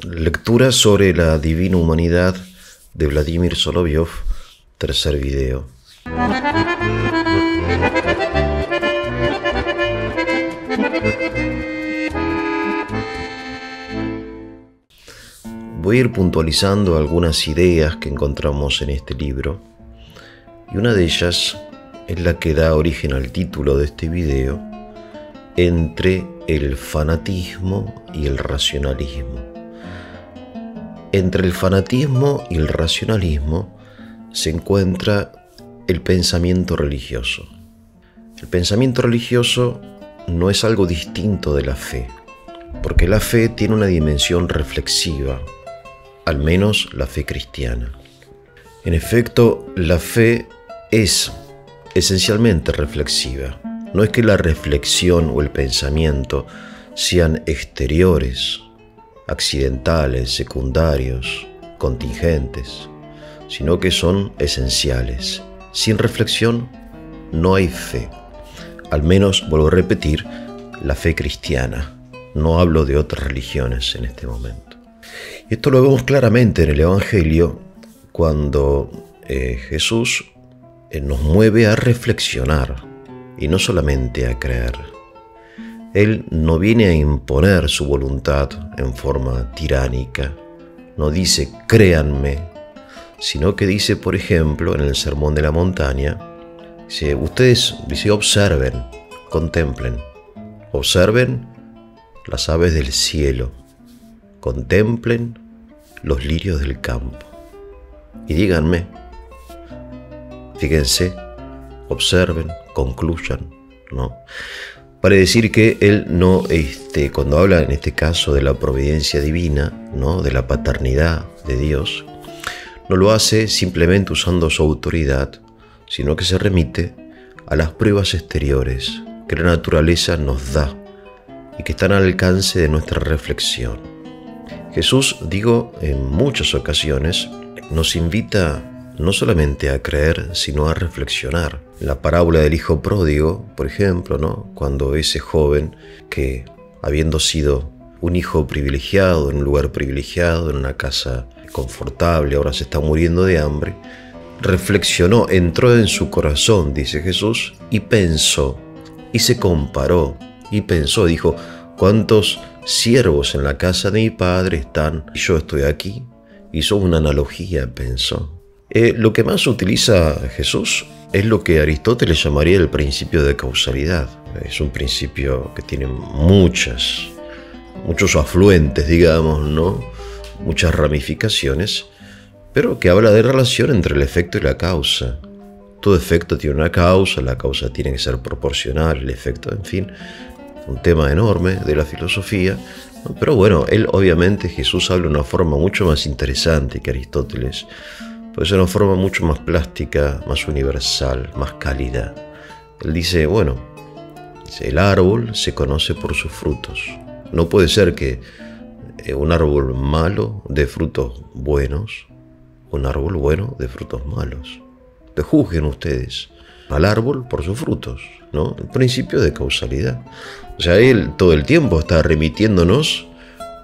Lectura sobre la divina humanidad de Vladimir Soloviov, tercer video. Voy a ir puntualizando algunas ideas que encontramos en este libro, y una de ellas es la que da origen al título de este video: entre el fanatismo y el racionalismo. Entre el fanatismo y el racionalismo se encuentra el pensamiento religioso. El pensamiento religioso no es algo distinto de la fe, porque la fe tiene una dimensión reflexiva, al menos la fe cristiana. En efecto, la fe es esencialmente reflexiva. No es que la reflexión o el pensamiento sean exteriores, accidentales, secundarios, contingentes, sino que son esenciales. Sin reflexión no hay fe. Al menos, vuelvo a repetir, la fe cristiana. No hablo de otras religiones en este momento. Y esto lo vemos claramente en el Evangelio cuando Jesús nos mueve a reflexionar y no solamente a creer. Él no viene a imponer su voluntad en forma tiránica. No dice créanme, sino que dice, por ejemplo, en el Sermón de la Montaña, ustedes observen, contemplen, observen las aves del cielo, contemplen los lirios del campo y díganme, fíjense, observen, concluyan, ¿no? Para decir que él no, cuando habla en este caso de la providencia divina, ¿no?, de la paternidad de Dios, no lo hace simplemente usando su autoridad, sino que se remite a las pruebas exteriores que la naturaleza nos da y que están al alcance de nuestra reflexión. Jesús, en muchas ocasiones nos invita no solamente a creer, sino a reflexionar. La parábola del hijo pródigo, por ejemplo, ¿no?, cuando ese joven que, habiendo sido un hijo privilegiado, en un lugar privilegiado, en una casa confortable, ahora se está muriendo de hambre, reflexionó, entró en su corazón, dice Jesús, y pensó, y se comparó, y pensó, dijo, ¿cuántos siervos en la casa de mi padre están y yo estoy aquí? Hizo una analogía, pensó. Lo que más utiliza Jesús es lo que Aristóteles llamaría el principio de causalidad. Es un principio que tiene muchos afluentes, ¿no? Muchas ramificaciones, pero que habla de relación entre el efecto y la causa. Todo efecto tiene una causa, la causa tiene que ser proporcional, el efecto, en fin, un tema enorme de la filosofía. Pero bueno, obviamente Jesús habla de una forma mucho más interesante que Aristóteles. Pues es una forma mucho más plástica, más universal, más cálida. Él dice, el árbol se conoce por sus frutos. No puede ser que un árbol malo dé frutos buenos, un árbol bueno dé frutos malos. Juzguen ustedes al árbol por sus frutos, ¿no? El principio de causalidad. O sea, él todo el tiempo está remitiéndonos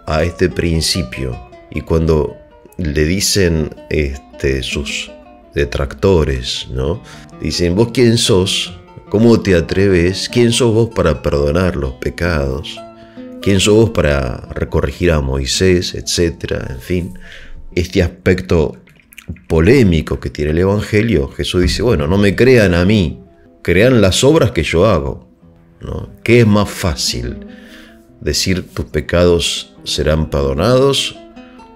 a este principio. Y cuando le dicen sus detractores, ¿no?, dicen, ¿vos quién sos? ¿Cómo te atreves? ¿Quién sos vos para perdonar los pecados? ¿Quién sos vos para recorregir a Moisés, etcétera? En fin, este aspecto polémico que tiene el Evangelio, Jesús dice, no me crean a mí, crean las obras que yo hago, ¿no? ¿Qué es más fácil? ¿Decir tus pecados serán perdonados?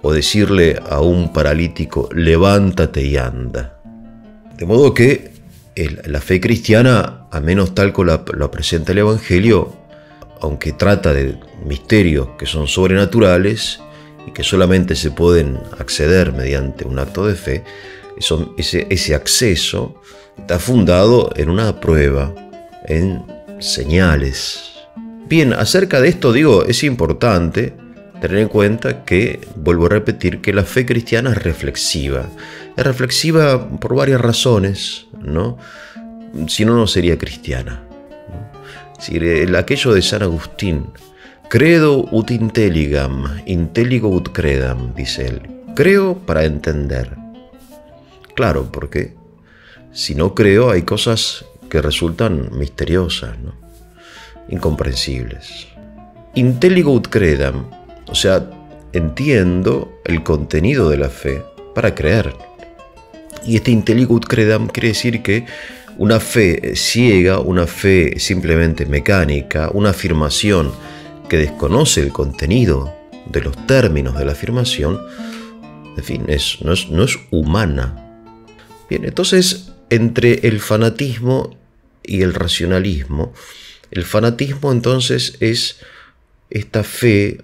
O decirle a un paralítico, levántate y anda. De modo que la fe cristiana, al menos tal como la presenta el Evangelio, aunque trata de misterios que son sobrenaturales y que solamente se pueden acceder mediante un acto de fe, ese acceso está fundado en una prueba, en señales. Bien, acerca de esto es importante tener en cuenta que, vuelvo a repetir, que la fe cristiana es reflexiva. Es reflexiva por varias razones, ¿no? Si no, no sería cristiana, ¿no? Es decir, aquello de San Agustín, Credo ut intelligam, intelligo ut credam, dice él. Creo para entender. Claro, porque si no creo hay cosas que resultan misteriosas, ¿no? Incomprensibles. Intelligo ut credam, o sea, entiendo el contenido de la fe para creer. Y este intelligo ut credam quiere decir que una fe ciega, una fe simplemente mecánica, una afirmación que desconoce el contenido de los términos de la afirmación, en fin, no es humana. Bien, entonces, entre el fanatismo y el racionalismo, el fanatismo entonces es esta fe,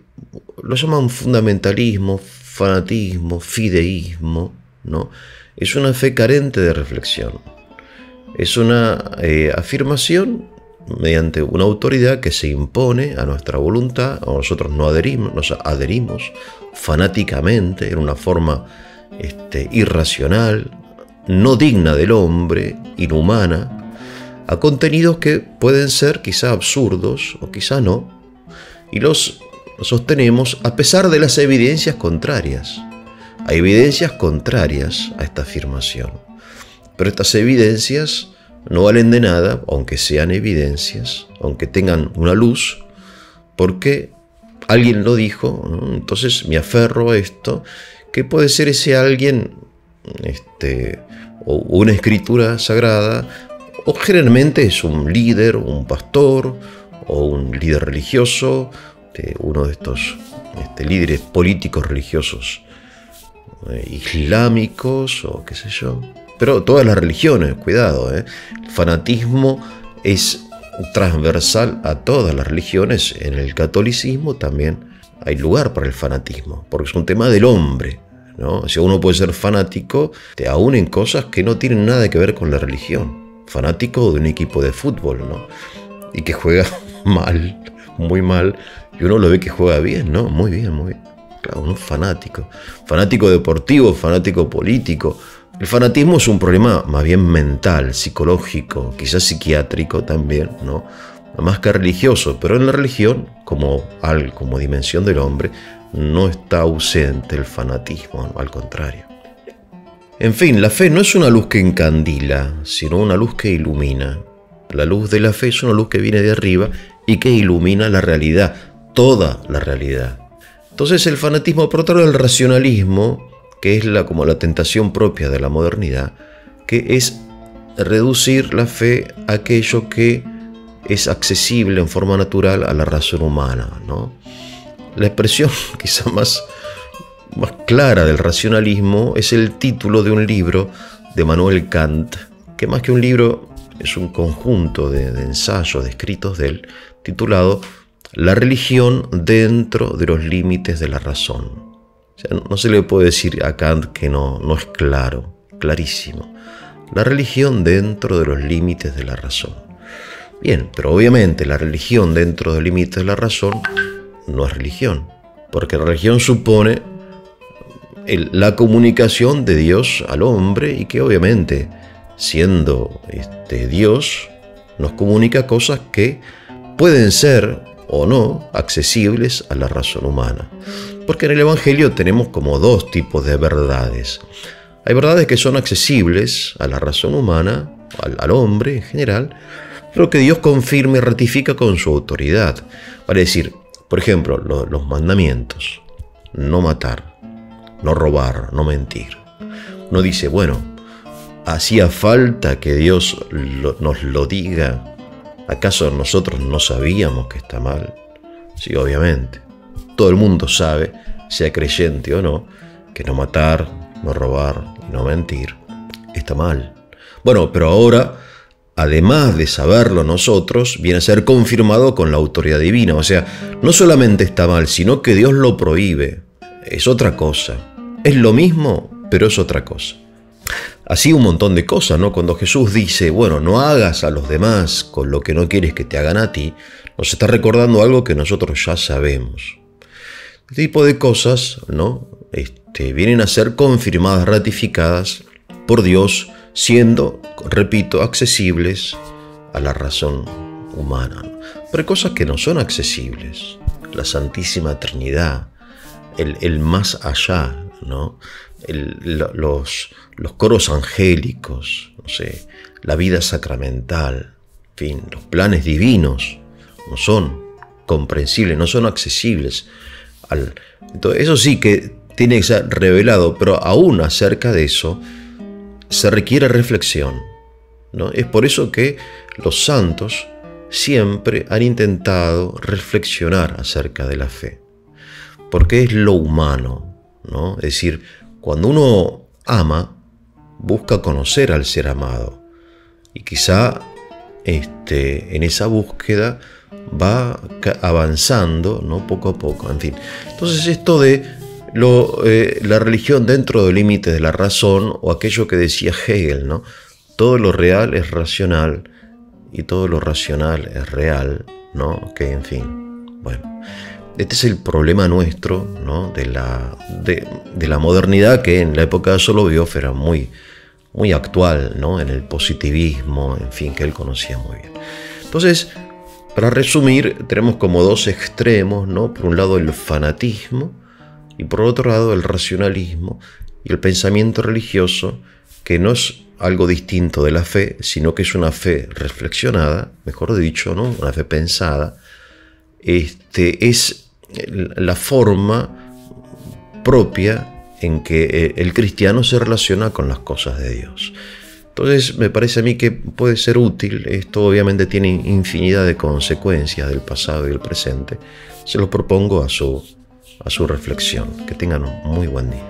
lo llaman fundamentalismo, fanatismo, fideísmo, ¿no? Es una fe carente de reflexión. Es una afirmación mediante una autoridad que se impone a nuestra voluntad, o nosotros nos adherimos fanáticamente en una forma irracional, no digna del hombre, inhumana, a contenidos que pueden ser quizá absurdos o quizá no, y los sostenemos a pesar de las evidencias contrarias. Hay evidencias contrarias a esta afirmación, pero estas evidencias no valen de nada, aunque sean evidencias, aunque tengan una luz, porque alguien lo dijo, ¿no? Entonces me aferro a esto, que puede ser ese alguien, o una escritura sagrada, o generalmente es un líder, un pastor, o un líder religioso, uno de estos líderes políticos religiosos islámicos, o qué sé yo. Pero todas las religiones, cuidado, El fanatismo es transversal a todas las religiones. En el catolicismo también hay lugar para el fanatismo, porque es un tema del hombre, ¿no? O sea, uno puede ser fanático aún en cosas que no tienen nada que ver con la religión. Fanático de un equipo de fútbol, ¿no? Y que juega mal, muy mal, y uno lo ve que juega bien, ¿no? Muy bien, muy bien. Claro, un fanático. Fanático deportivo, fanático político. El fanatismo es un problema más bien mental, psicológico, quizás psiquiátrico también, ¿no? Más que religioso, pero en la religión, como dimensión del hombre, no está ausente el fanatismo, ¿no? Al contrario. En fin, la fe no es una luz que encandila, sino una luz que ilumina. La luz de la fe es una luz que viene de arriba y que ilumina la realidad, toda la realidad. Entonces el fanatismo, por otro lado, el racionalismo, que es como la tentación propia de la modernidad, que es reducir la fe a aquello que es accesible en forma natural a la razón humana, ¿no? La expresión quizá más clara del racionalismo es el título de un libro de Manuel Kant, que más que un libro es un conjunto de ensayos, de escritos de él, titulado La religión dentro de los límites de la razón. O sea, no se le puede decir a Kant que no es claro, clarísimo. La religión dentro de los límites de la razón. Bien, pero obviamente la religión dentro de los límites de la razón no es religión, porque la religión supone la comunicación de Dios al hombre y que obviamente, siendo Dios, nos comunica cosas que pueden ser o no accesibles a la razón humana. Porque en el Evangelio tenemos como dos tipos de verdades. Hay verdades que son accesibles a la razón humana, al hombre en general, pero que Dios confirma y ratifica con su autoridad. Vale decir, por ejemplo, los mandamientos: no matar, no robar, no mentir. Uno dice, bueno, ¿hacía falta que Dios nos lo diga? ¿Acaso nosotros no sabíamos que está mal? Sí, obviamente. Todo el mundo sabe, sea creyente o no, que no matar, no robar y no mentir está mal. Bueno, pero ahora, además de saberlo nosotros, viene a ser confirmado con la autoridad divina. O sea, no solamente está mal, sino que Dios lo prohíbe. Es otra cosa. Es lo mismo, pero es otra cosa. Así un montón de cosas, ¿no? Cuando Jesús dice, bueno, no hagas a los demás con lo que no quieres que te hagan a ti, nos está recordando algo que nosotros ya sabemos. Este tipo de cosas, ¿no? Vienen a ser confirmadas, ratificadas por Dios, siendo, repito, accesibles a la razón humana, ¿no? Pero hay cosas que no son accesibles, la Santísima Trinidad, el más allá, ¿no? Los coros angélicos, no sé, la vida sacramental, en fin, los planes divinos no son comprensibles, no son accesibles. Entonces, eso sí que tiene que ser revelado, pero aún acerca de eso se requiere reflexión, ¿no? Es por eso que los santos siempre han intentado reflexionar acerca de la fe, porque es lo humano, ¿no? Es decir, cuando uno ama, busca conocer al ser amado, y quizá en esa búsqueda va avanzando, ¿no? Poco a poco, en fin. Entonces esto de la religión dentro del límite de la razón, o aquello que decía Hegel, ¿no? Todo lo real es racional y todo lo racional es real, ¿no? Que en fin, bueno, este es el problema nuestro, ¿no? de la modernidad, que en la época de Soloviev era muy actual, ¿no? En el positivismo, en fin, que él conocía muy bien. Entonces, para resumir, tenemos como dos extremos, ¿no? Por un lado el fanatismo y por otro lado el racionalismo y el pensamiento religioso, que no es algo distinto de la fe, sino que es una fe reflexionada, mejor dicho, ¿no? Una fe pensada. Es la forma propia en que el cristiano se relaciona con las cosas de Dios. Entonces me parece a mí que puede ser útil. Esto obviamente tiene infinidad de consecuencias del pasado y del presente. Se lo propongo a su reflexión. Que tengan un muy buen día.